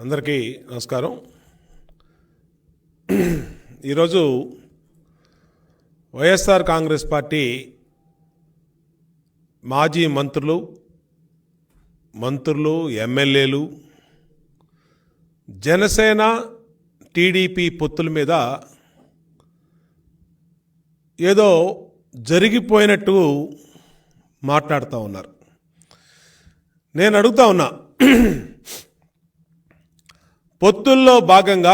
అందరికీ నమస్కారం. ఈరోజు వైఎస్ఆర్ కాంగ్రెస్ పార్టీ మాజీ మంత్రులు ఎమ్మెల్యేలు జనసేన టీడీపీ పొత్తుల మీద ఏదో జరిగిపోయినట్టు మాట్లాడుతూ ఉన్నారు. నేను అడుగుతా ఉన్నా, పొత్తుల్లో భాగంగా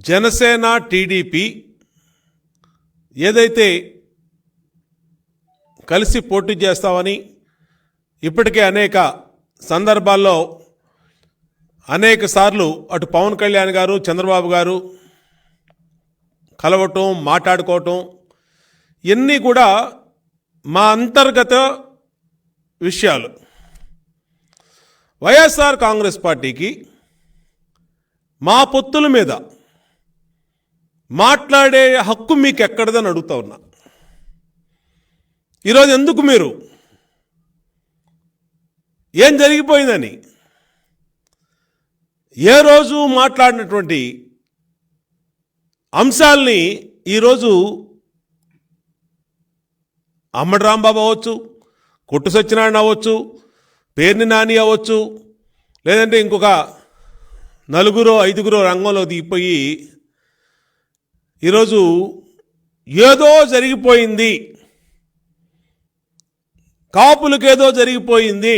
జనసేన టీడీపీ ఏదైతే కలిసి పోటీ చేస్తామని ఇప్పటికే అనేక సందర్భాల్లో అనేక సార్లు అటు పవన్ కళ్యాణ్ గారు చంద్రబాబు గారు కలవటం మాట్లాడుకోవటం ఇవన్నీ కూడా మా అంతర్గత విషయాలు. వైఎస్ఆర్ కాంగ్రెస్ పార్టీకి మా పొత్తుల మీద మాట్లాడే హక్కు మీకు ఎక్కడదని అడుగుతా ఉన్నా. ఈరోజు ఎందుకు మీరు ఏం జరిగిపోయిందని ఏ రోజు మాట్లాడినటువంటి అంశాలని ఈరోజు అమ్మడి రాంబాబు అవ్వచ్చు, కొట్టు సత్యనారాయణ అవ్వచ్చు, పేర్ని నాని అవ్వచ్చు, లేదంటే ఇంకొక 4-5 రంగంలో దిగిపోయి ఈరోజు ఏదో జరిగిపోయింది, కాపులకేదో జరిగిపోయింది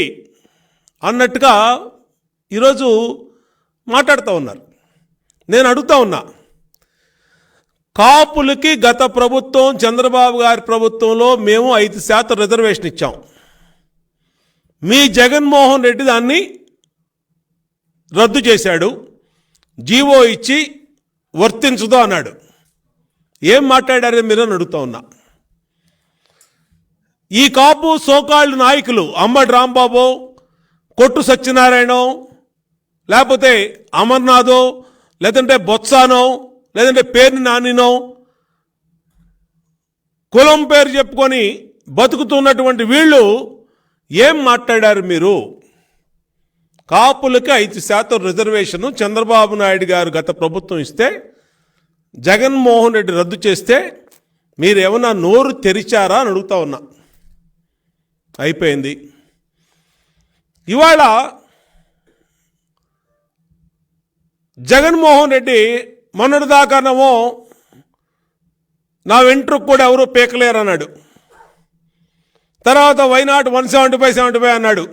అన్నట్టుగా ఈరోజు మాట్లాడుతూ ఉన్నారు. నేను అడుగుతా ఉన్నా, కాపులకి గత ప్రభుత్వం చంద్రబాబు గారి ప్రభుత్వంలో మేము 5% రిజర్వేషన్ ఇచ్చాం. మీ జగన్మోహన్ రెడ్డి దాన్ని రద్దు చేశాడు, జీవో ఇచ్చి వర్తించదు అన్నాడు. ఏం మాట్లాడారో మీరు అని అడుగుతా ఉన్నా. ఈ కాపు సోకాళ్ళు నాయకులు అమ్మడి రాంబాబు, కొట్టు సత్యనారాయణ, లేకపోతే అమర్నాథో, లేదంటే బొత్సానో, లేదంటే పేర్ని నానినో కులం పేరు చెప్పుకొని బతుకుతున్నటువంటి వీళ్ళు ఏం మాట్లాడారు మీరు? కాపులకి 5% రిజర్వేషను చంద్రబాబు నాయుడు గారు గత ప్రభుత్వం ఇస్తే జగన్మోహన్ రెడ్డి రద్దు చేస్తే మీరు ఏమన్నా నోరు తెరిచారా అని అడుగుతా ఉన్నా. అయిపోయింది. ఇవాళ జగన్మోహన్ రెడ్డి మొన్నటిదాకానేమో నా వెంట్రుకు కూడా ఎవరూ పీకలేరు అన్నాడు. తర్వాత వైనాట్ 175 అన్నాడు.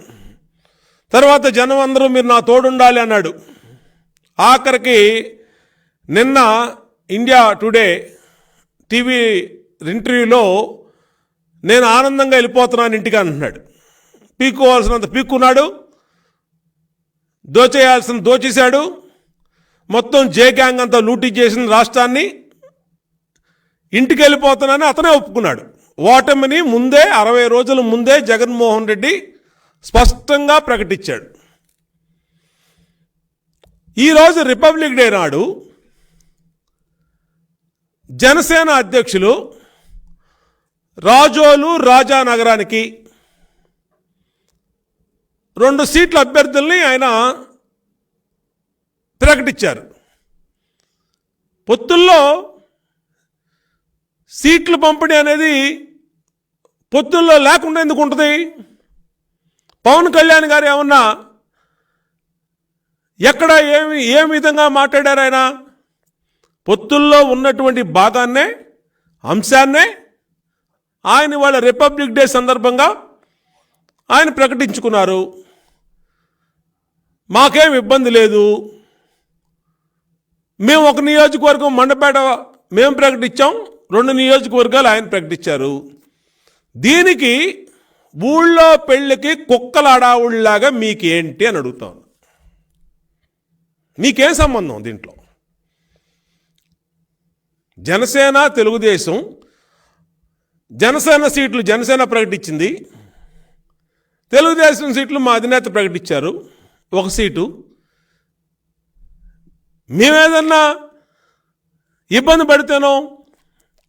తర్వాత జనం అందరూ మీరు నా తోడుండాలి అన్నాడు. ఆఖరికి నిన్న ఇండియా టుడే టీవీ ఇంటర్వ్యూలో నేను ఆనందంగా వెళ్ళిపోతున్నాను ఇంటికి అంటున్నాడు. పీక్కోవాల్సినంత పీక్కున్నాడు, దోచేయాల్సిన దోచేశాడు, మొత్తం జే గ్యాంగ్ అంతా లూటీ చేసిన రాష్ట్రాన్ని, ఇంటికి వెళ్ళిపోతున్నానని అతనే ఒప్పుకున్నాడు. ఓటమిని ముందే 60 రోజుల ముందే జగన్మోహన్ రెడ్డి స్పష్టంగా ప్రకటించాడు. ఈరోజు రిపబ్లిక్ డే నాడు జనసేన అధ్యక్షులు రాజోలు రాజానగరానికి 2 సీట్ల అభ్యర్థుల్ని ఆయన ప్రకటించారు. పొత్తుల్లో సీట్ల పంపిణీ అనేది పొత్తుల్లో లేకుండా ఎందుకు ఉంటుంది? పవన్ కళ్యాణ్ గారు ఏమన్నా ఎక్కడ ఏ విధంగా మాట్లాడారు? ఆయన పొత్తుల్లో ఉన్నటువంటి భాగాన్నే, అంశాన్నే ఆయన వాళ్ళ రిపబ్లిక్ డే సందర్భంగా ఆయన ప్రకటించుకున్నారు. మాకేం ఇబ్బంది లేదు, మేము ఒక నియోజకవర్గం మండపేట మేము ప్రకటించాం, 2 నియోజకవర్గాలు ఆయన ప్రకటించారు. దీనికి ఊళ్ళో పెళ్ళికి కుక్కల అడావుళ్ళలాగా మీకేంటి అని అడుగుతాను. మీకేం సంబంధం దీంట్లో? జనసేన తెలుగుదేశం, జనసేన సీట్లు జనసేన ప్రకటించింది, తెలుగుదేశం సీట్లు మా అధినేత ప్రకటించారు 1 సీటు. మేమేదన్నా ఇబ్బంది పడితేనో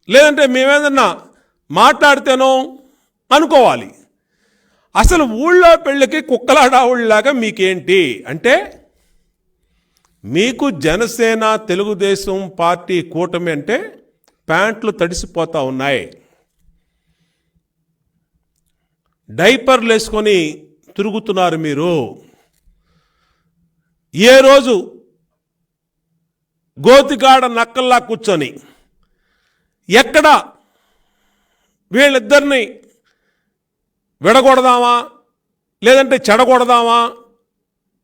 లేదంటే మేమేదన్నా మాట్లాడితేనో అనుకోవాలి. అసలు ఊళ్ళో పెళ్ళికి కుక్కలాడావుళ్ళలాగా మీకేంటి అంటే మీకు జనసేన తెలుగుదేశం పార్టీ కూటమి అంటే ప్యాంట్లు తడిసిపోతా ఉన్నాయి. డైపర్లు వేసుకొని తిరుగుతున్నారు మీరు. ఏ రోజు గోతికాడ నక్కల్లా కూర్చొని ఎక్కడ వీళ్ళిద్దరిని విడగొడదామా లేదంటే చెడగొడదామా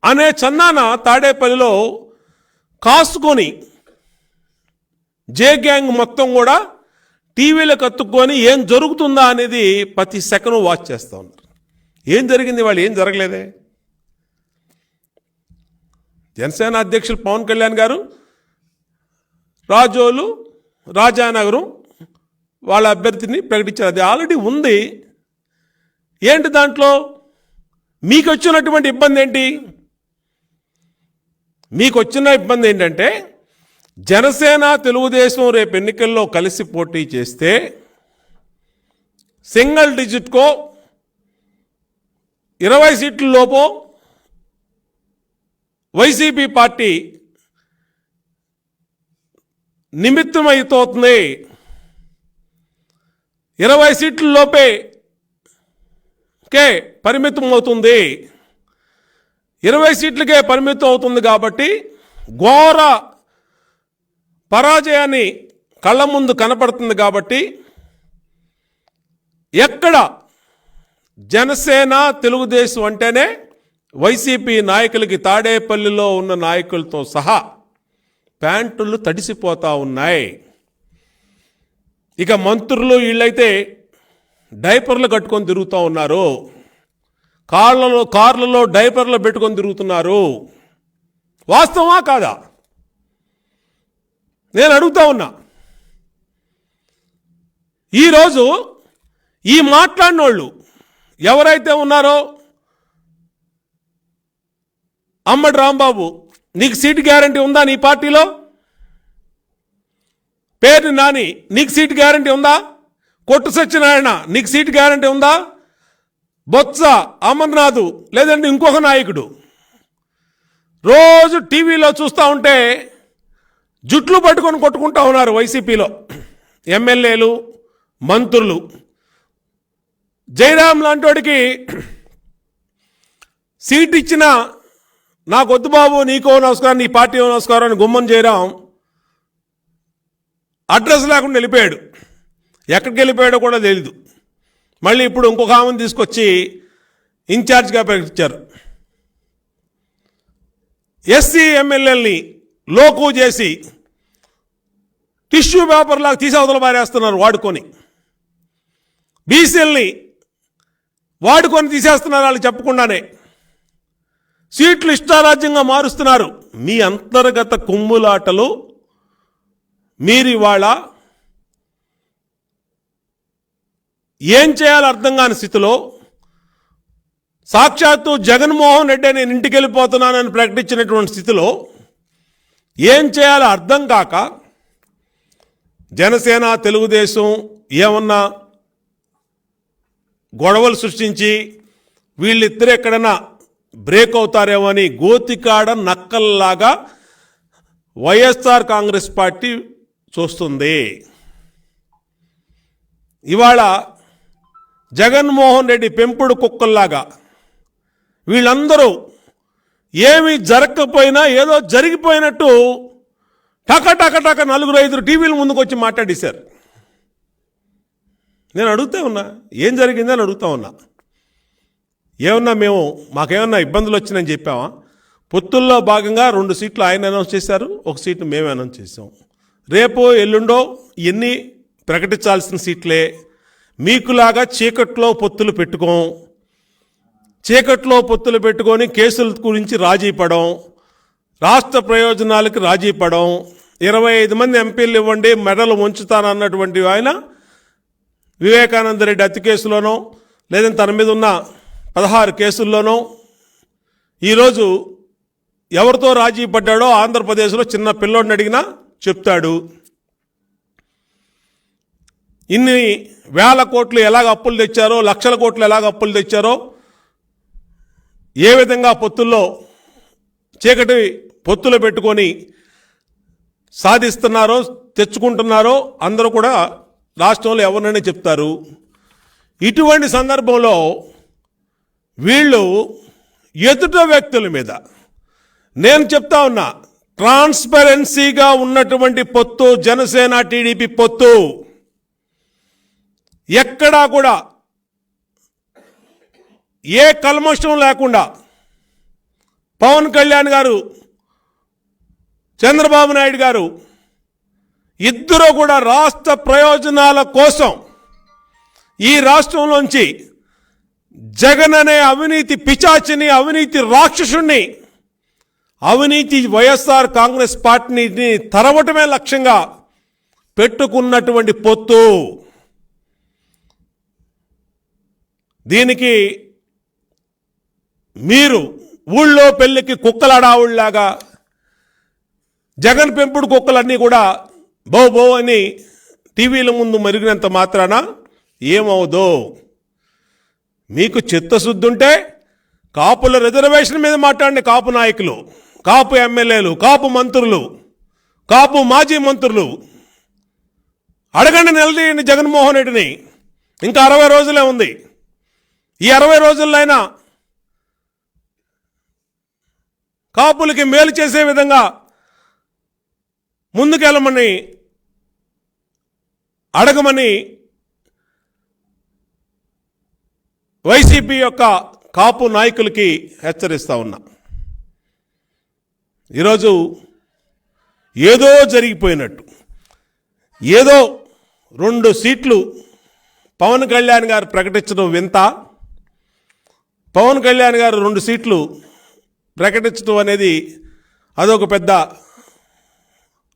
అనే చన్నాన తాడేపల్లిలో కాసుకొని జే గ్యాంగ్ మొత్తం కూడా టీవీలకు అతుక్కొని ఏం జరుగుతుందా అనేది ప్రతి సెకండ్ వాచ్ చేస్తూ ఉన్నారు. ఏం జరిగింది? వాళ్ళు ఏం జరగలేదే. జనసేన అధ్యక్షులు పవన్ కళ్యాణ్ గారు రాజోలు రాజానగరం వాళ్ళ అభ్యర్థిని ప్రకటించారు. అది ఆల్రెడీ ఉంది. ఏంటి దాంట్లో మీకు వచ్చినటువంటి ఇబ్బంది ఏంటి? మీకు వచ్చిన ఇబ్బంది ఏంటంటే జనసేన తెలుగుదేశం రేపు ఎన్నికల్లో కలిసి పోటీ చేస్తే సింగిల్ డిజిట్కో 20 సీట్ల లోపో వైసీపీ పార్టీ నిమిత్తం అవుతోంది. 20 సీట్ల లోపే పరిమితం అవుతుంది. 20 సీట్లకే పరిమితం అవుతుంది కాబట్టి ఘోర పరాజయాన్ని కళ్ళ ముందు కనపడుతుంది. కాబట్టి ఎక్కడ జనసేన తెలుగుదేశం అంటేనే వైసీపీ నాయకులకి తాడేపల్లిలో ఉన్న నాయకులతో సహా ప్యాంటులు తడిసిపోతా ఉన్నాయి. ఇక మంత్రులు వీళ్ళైతే డైపర్లు కట్టుకొని తిరుగుతూ ఉన్నారు. కార్లలో డైపర్లు పెట్టుకొని తిరుగుతున్నారు. వాస్తవమా కాదా? నేను అడుగుతా ఉన్నా. ఈరోజు ఈ మాట్లాడిన వాళ్ళు ఎవరైతే ఉన్నారో, అమ్మడి రాంబాబు, నీకు సీటు గ్యారంటీ ఉందా నీ పార్టీలో? పేరు నాని, నీకు సీటు గ్యారంటీ ఉందా? కొట్టు సత్యనారాయణ, నీకు సీటు గ్యారంటీ ఉందా? బొత్స, అమర్నాథ్, లేదంటే ఇంకొక నాయకుడు రోజు టీవీలో చూస్తూ ఉంటే జుట్లు పట్టుకొని కొట్టుకుంటా ఉన్నారు వైసీపీలో ఎమ్మెల్యేలు, మంత్రులు. జయరాం లాంటివాడికి సీట్ ఇచ్చినా నాకు వద్దు బాబు, నీకో నమస్కారం, నీ పార్టీ నమస్కారం అని గుమ్మం జయరాం అడ్రస్ లేకుండా వెళ్ళిపోయాడు. ఎక్కడికి వెళ్ళిపోయాడో కూడా తెలీదు. మళ్ళీ ఇప్పుడు ఇంకొక ఆమెను తీసుకొచ్చి ఇన్ఛార్జ్గా ప్రకటించారు. ఎస్సీ ఎమ్మెల్యేలని లోకు చేసి టిష్యూ పేపర్ లాగా తీసి అవతల పారేస్తున్నారు వాడుకొని. బీసీలని వాడుకొని తీసేస్తున్నారు వాళ్ళు చెప్పకుండానే. సీట్లు ఇష్టారాజ్యంగా మారుస్తున్నారు. మీ అంతర్గత కుమ్ములాటలు మీరు ఇవాళ ఏం చేయాలో అర్థం కాని స్థితిలో, సాక్షాత్తు జగన్మోహన్ రెడ్డి నేను ఇంటికి వెళ్ళిపోతున్నానని ప్రకటించినటువంటి స్థితిలో ఏం చేయాలో అర్థం కాక జనసేన తెలుగుదేశం ఏమన్నా గొడవలు సృష్టించి వీళ్ళిద్దరు ఎక్కడన్నా బ్రేక్ అవుతారేమో అని గోతికాడ నక్కల్లాగా వైఎస్ఆర్ కాంగ్రెస్ పార్టీ చూస్తుంది. ఇవాళ జగన్మోహన్ రెడ్డి పెంపుడు కుక్కల్లాగా వీళ్ళందరూ ఏమీ జరగకపోయినా ఏదో జరిగిపోయినట్టు టక టక టక 4-5 టీవీల ముందుకు వచ్చి మాట్లాడేశారు. నేను అడుగుతా ఉన్నా, ఏం జరిగిందని అడుగుతా ఉన్నా. ఏమన్నా మాకేమన్నా ఇబ్బందులు వచ్చినాయని చెప్పామా? పొత్తుల్లో భాగంగా 2 సీట్లు ఆయన అనౌన్స్ చేశారు, 1 సీటు మేము అనౌన్స్ చేసాం. రేపో ఎల్లుండో ఇవన్నీ ప్రకటించాల్సిన సీట్లే. మీకులాగా చీకట్లో పొత్తులు పెట్టుకొని కేసుల గురించి రాజీ పడం, రాష్ట్ర ప్రయోజనాలకు రాజీ పడం, 25 మంది ఎంపీలు ఇవ్వండి మెడలు ఉంచుతానన్నటువంటి ఆయన వివేకానంద రెడ్డి హత్య కేసులోనో లేదంటే తన మీద ఉన్న 16 కేసుల్లోనో ఈరోజు ఎవరితో రాజీ పడ్డాడో ఆంధ్రప్రదేశ్లో చిన్న పిల్లోడిని అడిగినా చెప్తాడు. ఇన్ని వేల కోట్లు ఎలాగ అప్పులు తెచ్చారో, లక్షల కోట్లు ఎలాగ అప్పులు తెచ్చారో, ఏ విధంగా పొత్తుల్లో చీకటి పొత్తులు పెట్టుకొని సాధిస్తున్నారో తెచ్చుకుంటున్నారో అందరూ కూడా రాష్ట్రంలో ఎవరినైనా చెప్తారు. ఇటువంటి సందర్భంలో వీళ్ళు ఎదుట వ్యక్తుల మీద నేను చెప్తా ఉన్నా, ట్రాన్స్పరెన్సీగా ఉన్నటువంటి పొత్తు జనసేన టీడీపీ పొత్తు ఎక్కడా కూడా ఏ కల్మషం లేకుండా పవన్ కళ్యాణ్ గారు, చంద్రబాబు నాయుడు గారు ఇద్దరూ కూడా రాష్ట్ర ప్రయోజనాల కోసం ఈ రాష్ట్రంలోంచి జగన్ అనే అవినీతి పిచాచిని, అవినీతి రాక్షసుణ్ణి, అవినీతి వైఎస్ఆర్ కాంగ్రెస్ పార్టీని తరవటమే లక్ష్యంగా పెట్టుకున్నటువంటి పొత్తు. దీనికి మీరు ఊళ్ళో పెళ్లికి కుక్కలడావుళ్లాగా జగన్ పెంపుడు కుక్కలన్నీ కూడా బో బో అని టీవీల ముందు మరిగినంత మాత్రాన ఏమవుదో. మీకు చిత్తశుద్ధి ఉంటే కాపుల రిజర్వేషన్ మీద మాట్లాడండి. కాపు నాయకులు, కాపు ఎమ్మెల్యేలు, కాపు మంత్రులు, కాపు మాజీ మంత్రులు అడగండి, నిలదీయండి జగన్మోహన్ రెడ్డిని. ఇంకా 60 రోజులే ఉంది. ఈ 60 రోజుల్లో అయినా కాపులకి మేలు చేసే విధంగా ముందుకెళ్ళమని అడగమని వైసీపీ యొక్క కాపు నాయకులకి హెచ్చరిస్తా ఉన్నా. ఈరోజు ఏదో జరిగిపోయినట్టు, ఏదో 2 సీట్లు పవన్ కళ్యాణ్ గారు ప్రకటించడం వింత. పవన్ కళ్యాణ్ గారు 2 సీట్లు ప్రకటించడం అనేది అదొక పెద్ద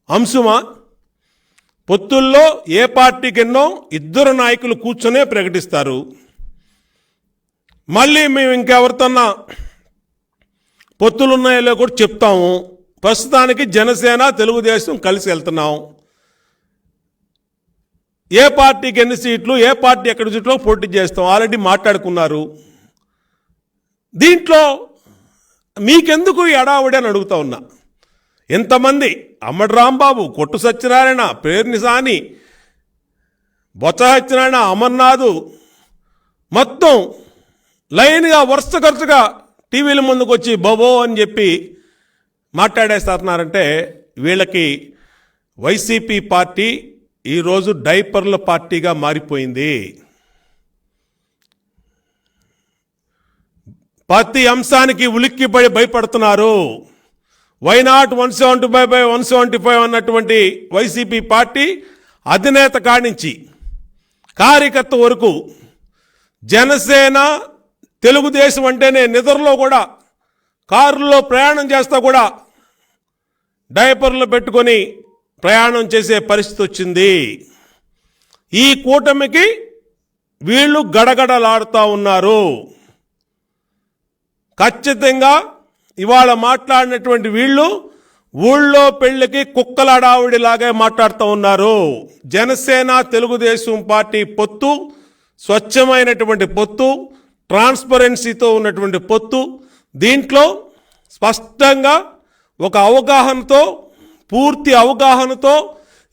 అంశమా? పొత్తుల్లో ఏ పార్టీకి ఎన్నో 2 నాయకులు కూర్చొనే ప్రకటిస్తారు. మళ్ళీ మేము ఇంకెవరితోన్నా పొత్తులున్నాయో కూడా చెప్తాము. ప్రస్తుతానికి జనసేన తెలుగుదేశం కలిసి వెళ్తున్నాం. ఏ పార్టీకి ఎన్ని సీట్లు, ఏ పార్టీ ఎక్కడి సీట్లో పోటీ చేస్తాం ఆల్రెడీ మాట్లాడుకున్నారు. దీంట్లో మీకెందుకు ఎడావుడి అని అడుగుతా ఉన్నా. ఎంతమంది అమ్మడి రాంబాబు, కొట్టు సత్యనారాయణ, పేర్ని సాని, బొత్స సత్యనారాయణ, అమర్నాథ్ మొత్తం లైన్గా వరుసగా టీవీల ముందుకు వచ్చి బొబో అని చెప్పి మాట్లాడేస్తున్నారంటే వీళ్ళకి వైసీపీ పార్టీ ఈరోజు డైపర్ల పార్టీగా మారిపోయింది. ప్రతి అంశానికి ఉలిక్కిపడి భయపడుతున్నారు. వైనాట్ 175/175 అన్నటువంటి వైసీపీ పార్టీ అధినేత కానించి కార్యకర్త వరకు జనసేన తెలుగుదేశం అంటేనే నిద్రలో కూడా, కారులో ప్రయాణం చేస్తా కూడా డైపర్లు పెట్టుకొని ప్రయాణం చేసే పరిస్థితి వచ్చింది. ఈ కూటమికి వీళ్ళు గడగడలాడుతూ ఉన్నారు. ఖచ్చితంగా ఇవాళ మాట్లాడినటువంటి వీళ్ళు ఊళ్ళో పెళ్లికి కుక్కలడావుడిలాగే మాట్లాడుతూ ఉన్నారు. జనసేన తెలుగుదేశం పార్టీ పొత్తు స్వచ్ఛమైనటువంటి పొత్తు, ట్రాన్స్పరెన్సీతో ఉన్నటువంటి పొత్తు. దీంట్లో స్పష్టంగా ఒక అవగాహనతో, పూర్తి అవగాహనతో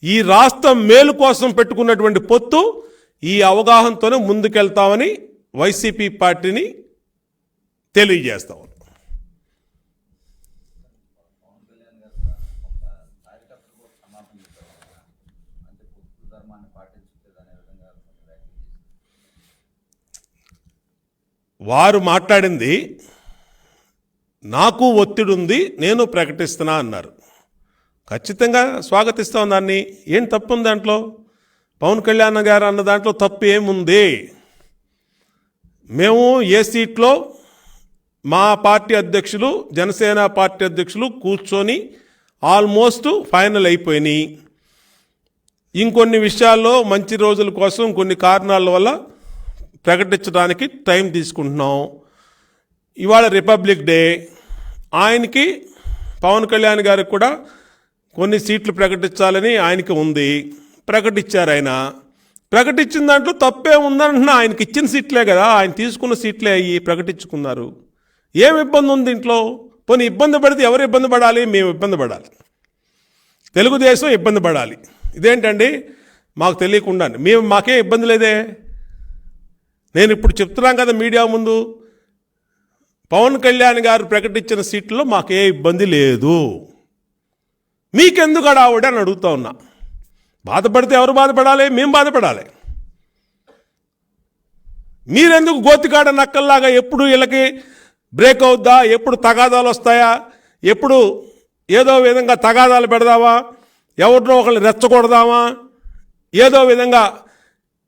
ఈ రాష్ట్రం మేలు కోసం పెట్టుకున్నటువంటి పొత్తు. ఈ అవగాహనతోనే ముందుకెళ్తామని వైసీపీ పార్టీని తెలియజేస్తాం. వారు మాట్లాడింది నాకు ఒత్తిడి ఉంది, నేను ప్రకటిస్తున్నా అన్నారు. ఖచ్చితంగా స్వాగతిస్తాం దాన్ని. ఏం తప్పు ఉంది దాంట్లో? పవన్ కళ్యాణ్ గారు అన్న దాంట్లో తప్పు ఏముంది? మేము ఏ సీట్లో మా పార్టీ అధ్యక్షులు, జనసేన పార్టీ అధ్యక్షులు కూర్చొని ఆల్మోస్ట్ ఫైనల్ అయిపోయినాయి. ఇంకొన్ని విషయాల్లో మంచి రోజుల కోసం కొన్ని కారణాల వల్ల ప్రకటించడానికి టైం తీసుకుంటున్నాం. ఇవాళ రిపబ్లిక్ డే, ఆయనకి పవన్ కళ్యాణ్ గారికి కూడా కొన్ని సీట్లు ప్రకటించాలని ఆయనకి ఉంది. ప్రకటించారు. ఆయన ప్రకటించిన దాంట్లో తప్పే ఉందంటున్నా. ఆయనకి ఇచ్చిన సీట్లే కదా, ఆయన తీసుకున్న సీట్లే అయ్యి ప్రకటించుకున్నారు. ఏం ఇబ్బంది ఉంది దీంట్లో? పోనీ ఇబ్బంది పడితే ఎవరు ఇబ్బంది పడాలి? మేము ఇబ్బంది పడాలి, తెలుగుదేశం ఇబ్బంది పడాలి. ఇదేంటండి మాకు తెలియకుండా? మాకేం ఇబ్బంది లేదే. నేను ఇప్పుడు చెప్తున్నాను కదా మీడియా ముందు, పవన్ కళ్యాణ్ గారు ప్రకటించిన సీట్లలో మాకే ఇబ్బంది లేదు. మీకెందుకు అడావుడి అని అడుగుతా ఉన్నా. బాధపడితే ఎవరు బాధపడాలి? మేము బాధపడాలి. మీరెందుకు గోతికాడ నక్కల్లాగా ఎప్పుడు వీళ్ళకి బ్రేక్ అవుద్దా, ఎప్పుడు తగాదాలు వస్తాయా, ఎప్పుడు ఏదో విధంగా తగాదాలు పెడదామా, ఎవరినో ఒకరిని రెచ్చగొడదామా, ఏదో విధంగా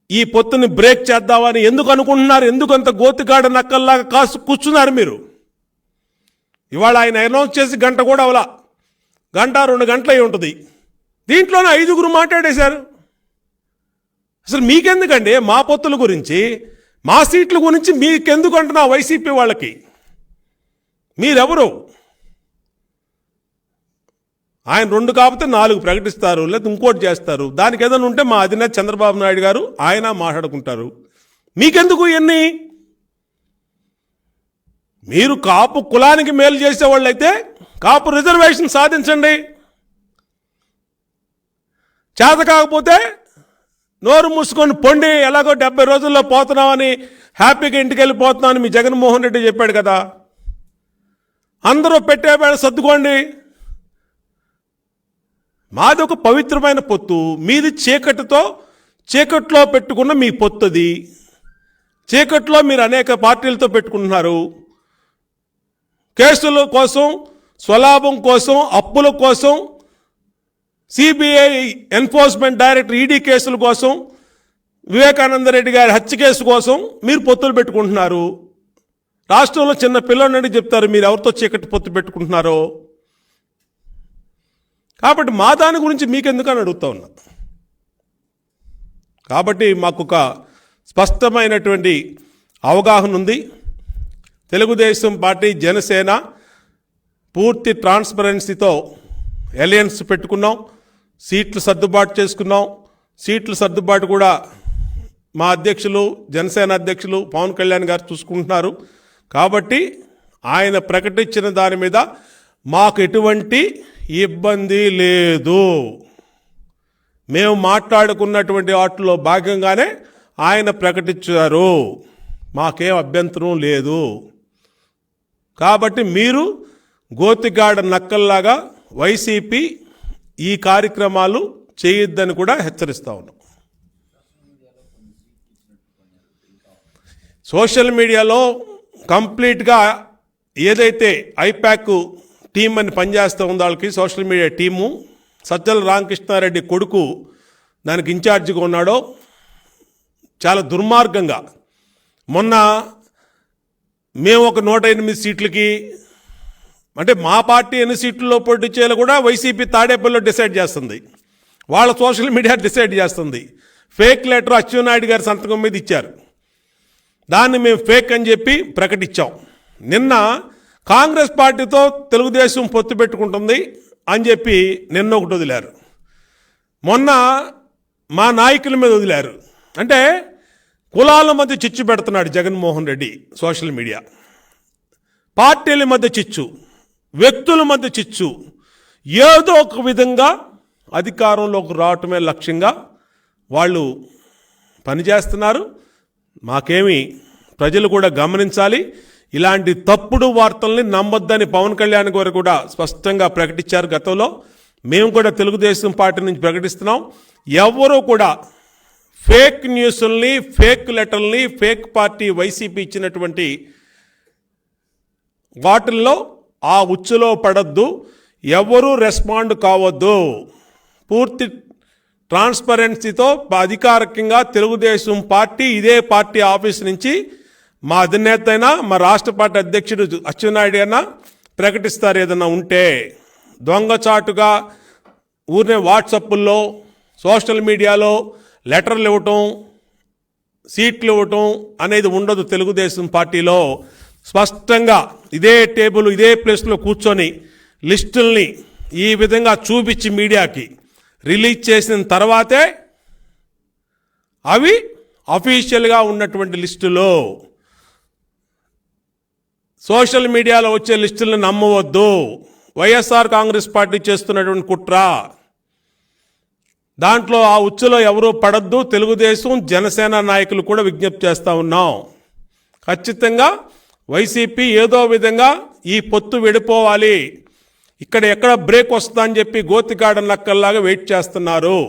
ఈ పొత్తుని బ్రేక్ చేద్దామని ఎందుకు అనుకుంటున్నారు? ఎందుకు అంత గోతికాడ నక్కల్లాగా కాసు కూర్చున్నారు మీరు? ఇవాళ ఆయన అనౌన్స్ చేసి గంట కూడా అవలా, గంట 2 గంటలు అయి ఉంటుంది. దీంట్లోనే 5గురు మాట్లాడేశారు. అసలు మీకెందుకండి మా పొత్తుల గురించి, మా సీట్ల గురించి మీకెందుకు అంటున్నా? వైసీపీ వాళ్ళకి మీరెవరు? ఆయన 2 కాకపోతే 4 ప్రకటిస్తారు, లేదా ఇంకోటి చేస్తారు. దానికి ఏదైనా ఉంటే మా అధినేత చంద్రబాబు నాయుడు గారు ఆయన మాట్లాడుకుంటారు. మీకెందుకు ఇవన్నీ? మీరు కాపు కులానికి మేలు చేసేవాళ్ళు అయితే కాపు రిజర్వేషన్ సాధించండి. చేత కాకపోతే నోరు మూసుకొని పొండి, ఎలాగో 70 రోజుల్లో పోతున్నామని హ్యాపీగా ఇంటికి వెళ్ళిపోతున్నామని మీ జగన్మోహన్ రెడ్డి చెప్పాడు కదా. అందరూ పెట్టే వేళ సర్దుకోండి. మాది ఒక పవిత్రమైన పొత్తు, మీది చీకట్లో పెట్టుకున్న మీ పొత్తుది. చీకట్లో మీరు అనేక పార్టీలతో పెట్టుకుంటున్నారు. కేసుల కోసం, స్వలాభం కోసం, అప్పుల కోసం, సిబిఐ ఎన్ఫోర్స్మెంట్ డైరెక్టర్ ఈడీ కేసుల కోసం, వివేకానంద రెడ్డి గారి హత్య కేసు కోసం మీరు పొత్తులు పెట్టుకుంటున్నారు. రాష్ట్రంలో చిన్న పిల్లలని చెప్తారు మీరు ఎవరితో చీకటి పొత్తు పెట్టుకుంటున్నారో. కాబట్టి మా దాని గురించి మీకెందుకు అని అడుగుతా ఉన్నా. కాబట్టి మాకు ఒక స్పష్టమైనటువంటి అవగాహన ఉంది. తెలుగుదేశం పార్టీ, జనసేన పూర్తి ట్రాన్స్పరెన్సీతో అలయన్స్ పెట్టుకున్నాం. సీట్లు సర్దుబాటు చేసుకున్నాం. సీట్ల సర్దుబాటు కూడా మా అధ్యక్షులు, జనసేన అధ్యక్షులు పవన్ కళ్యాణ్ గారు చూసుకుంటున్నారు. కాబట్టి ఆయన ప్రకటించిన దాని మీద మాకు ఎటువంటి ఇబ్బంది లేదు. మేము మాట్లాడుకున్నటువంటి వాటిలో భాగంగానే ఆయన ప్రకటించారు. మాకేం అభ్యంతరం లేదు. కాబట్టి మీరు గోతిగాడ నక్కల్లాగా వైసీపీ ఈ కార్యక్రమాలు చేయొద్దని కూడా హెచ్చరిస్తా ఉన్నాం. సోషల్ మీడియాలో కంప్లీట్గా ఏదైతే ఐపాక్ టీం అని పనిచేస్తూ ఉందో వాళ్ళకి social media team, Sajjala Ramakrishna Reddy కొడుకు దానికి ఇన్ఛార్జిగా ఉన్నాడో చాలా దుర్మార్గంగా మొన్న మేము ఒక 108 సీట్లకి, అంటే మా పార్టీ ఎన్ని సీట్లలో పోటీ చేయాలో కూడా వైసీపీ తాడేపల్లిలో డిసైడ్ చేస్తుంది. వాళ్ళ సోషల్ మీడియా డిసైడ్ చేస్తుంది. ఫేక్ లెటర్ అచ్చెన్నాయుడు గారి సంతకం మీద ఇచ్చారు. దాన్ని మేము ఫేక్ అని చెప్పి ప్రకటించాం. నిన్న కాంగ్రెస్ పార్టీతో తెలుగుదేశం పొత్తు పెట్టుకుంటుంది అని చెప్పి నిన్న ఒకటి వదిలారు. మొన్న మా నాయకుల మీద వదిలారు. అంటే కులాల మధ్య చిచ్చు పెడుతున్నాడు జగన్మోహన్ రెడ్డి. సోషల్ మీడియా పార్టీల మధ్య చిచ్చు, వ్యక్తుల మధ్య చిచ్చు, ఏదో ఒక విధంగా అధికారంలోకి రావటమే లక్ష్యంగా వాళ్ళు పనిచేస్తున్నారు. మాకేమి ప్రజలు కూడా గమనించాలి. ఇలాంటి తప్పుడు వార్తల్ని నమ్మొద్దని పవన్ కళ్యాణ్ గారు కూడా స్పష్టంగా ప్రకటించారు గతంలో. మేము కూడా తెలుగుదేశం పార్టీ నుంచి ప్రకటిస్తున్నాం. ఎవరూ కూడా ఫేక్ న్యూస్ల్ని, ఫేక్ లెటర్ని, ఫేక్ పార్టీ వైసీపీ ఇచ్చినటువంటి వాటిల్లో ఆ ఉచ్చులో పడద్దు. ఎవరూ రెస్పాండ్ కావద్దు. పూర్తి ట్రాన్స్పరెన్సీతో అధికారికంగా తెలుగుదేశం పార్టీ ఇదే పార్టీ ఆఫీస్ నుంచి మా అధినేత అయినా మా రాష్ట్ర పార్టీ అధ్యక్షుడు అచ్చెన్నాయుడు అయినా ప్రకటిస్తారు. ఏదన్నా ఉంటే దొంగచాటుగా ఊరినే వాట్సాప్ల్లో, సోషల్ మీడియాలో లెటర్లు ఇవ్వటం, సీట్లు ఇవ్వటం అనేది ఉండదు. తెలుగుదేశం పార్టీలో స్పష్టంగా ఇదే టేబుల్, ఇదే ప్లేస్లో కూర్చొని లిస్టుల్ని ఈ విధంగా చూపించి మీడియాకి రిలీజ్ చేసిన తర్వాతే అవి అఫీషియల్గా ఉన్నటువంటి లిస్టులో సోషల్ మీడియాలో వచ్చే లిస్టులను నమ్మవద్దు. వైఎస్ఆర్ కాంగ్రెస్ పార్టీ చేస్తున్నటువంటి కుట్ర. దాంట్లో ఆ ఉచ్చులో ఎవరూ పడద్దు. తెలుగుదేశం జనసేన నాయకులు కూడా విజ్ఞప్తి చేస్తూ ఉన్నాం. ఖచ్చితంగా వైసీపీ ఏదో విధంగా ఈ పొత్తు విడిపోవాలి, ఇక్కడ ఎక్కడ బ్రేక్ వస్తుందని చెప్పి గోతికాడ నక్కల్లాగా వెయిట్ చేస్తున్నారు.